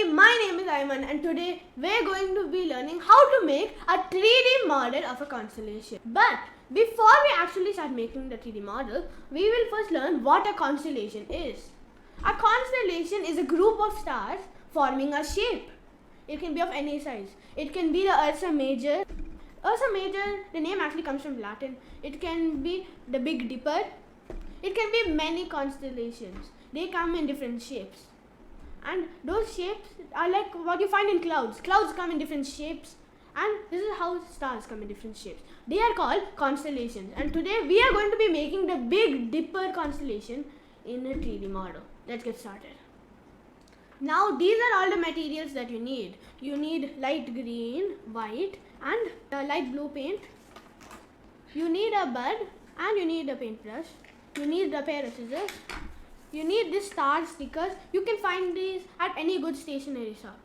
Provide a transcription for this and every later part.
everybody, my name is Ayman and today we're going to be learning how to make a 3D model of a constellation. But before we actually start making the 3D model, we will first learn what a constellation is. A constellation is a group of stars forming a shape. It can be of any size. It can be the Ursa Major. Ursa Major, the name actually comes from Latin. It can be the Big Dipper. It can be many constellations. They come in different shapes. And those shapes are like what you find in clouds. Clouds come in different shapes, and this is how stars come in different shapes. They are called constellations. And today we are going to be making the Big Dipper constellation in a 3D model. Let's get started. Now these are all the materials that you need. You need light green, white and light blue paint. You need a bud and you need a paintbrush. You need a pair of scissors. You need these star stickers. You can find these at any good stationery shop.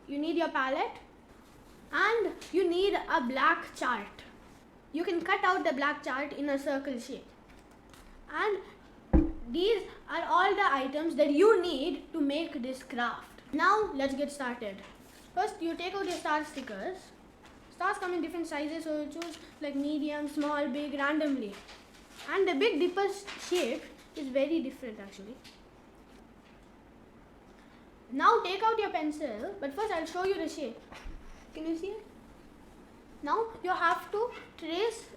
You need your palette and you need a black chart. You can cut out the black chart in a circle shape. And these are all the items that you need to make this craft. Now let's get started. First you take out your star stickers. Stars come in different sizes, so you choose like medium, small, big, randomly. And the Big Dipper's shape is very different actually. Now take out your pencil, but first I'll show you the shape. Can you see it? Now you have to trace,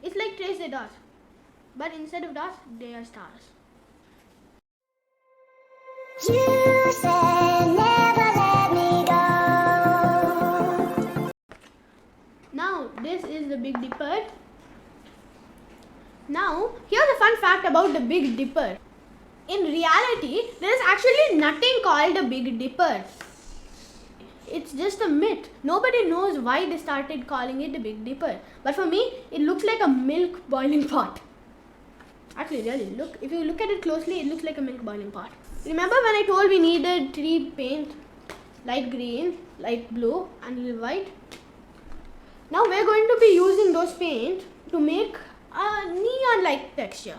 it's like trace the dots, but instead of dots, they are stars. You said never let me go. Now this is the Big Dipper. Now, here's a fun fact about the Big Dipper. In reality, there is actually nothing called a Big Dipper. It's just a myth. Nobody knows why they started calling it the Big Dipper. But for me, it looks like a milk boiling pot. Actually, really, look. If you look at it closely, it looks like a milk boiling pot. Remember when I told we needed 3 paint? Light green, light blue, and a little white. Now, we're going to be using those paint to make a neon-like texture.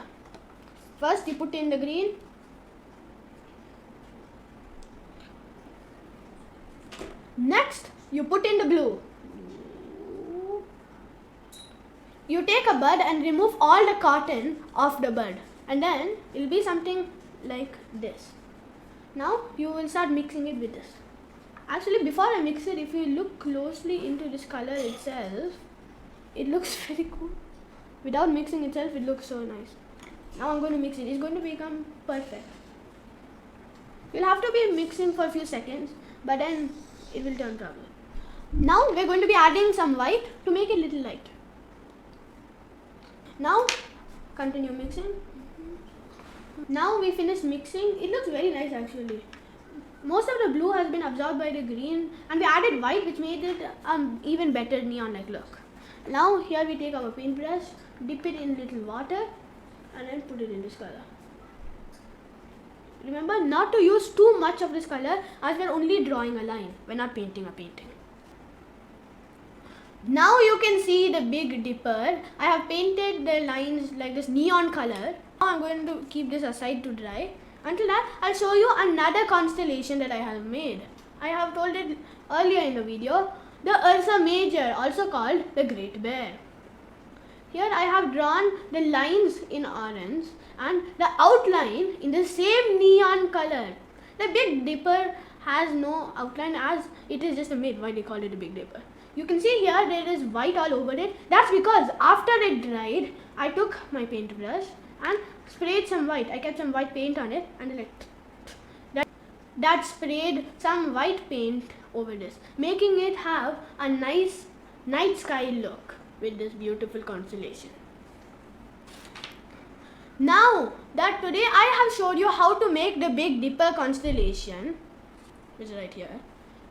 First you put in the green. Next you put in the blue. You take a bud and remove all the cotton off the bud, and then it will be something like this. Now you will start mixing it with this. Actually, before I mix it, if you look closely into this color itself, it looks very cool. Without mixing itself, it looks so nice. Now I'm going to mix it. It's going to become perfect. You'll have to be mixing for a few seconds, but then it will turn purple. Now we're going to be adding some white to make it a little light. Now continue mixing. Now we finished mixing. It looks very nice actually. Most of the blue has been absorbed by the green, and we added white, which made it even better neon-like look. Now here we take our paintbrush, dip it in little water and then put it in this color. Remember not to use too much of this color, as we are only drawing a line. We are not painting a painting. Now you can see the Big Dipper. I have painted the lines like this neon color. Now I'm going to keep this aside to dry. Until that, I'll show you another constellation that I have made. I have told it earlier in the video. The Ursa Major, also called the Great Bear. Here I have drawn the lines in orange and the outline in the same neon color. The Big Dipper has no outline, as it is just a myth why they call it a Big Dipper. You can see here there is white all over it. That's because after it dried, I took my paintbrush and sprayed some white. I kept some white paint on it and like that sprayed some white paint over this, making it have a nice night sky look with this beautiful constellation. Now that today I have showed you how to make the Big Dipper constellation, which is right here,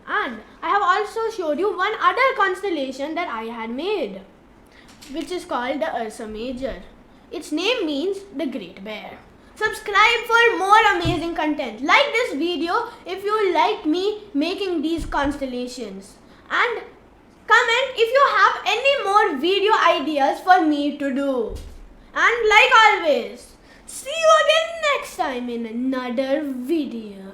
and I have also showed you one other constellation that I had made, which is called the Ursa Major. Its name means the Great Bear. Subscribe for more amazing content. Like this video if you like me making these constellations. And comment if you have any more video ideas for me to do. And like always, see you again next time in another video.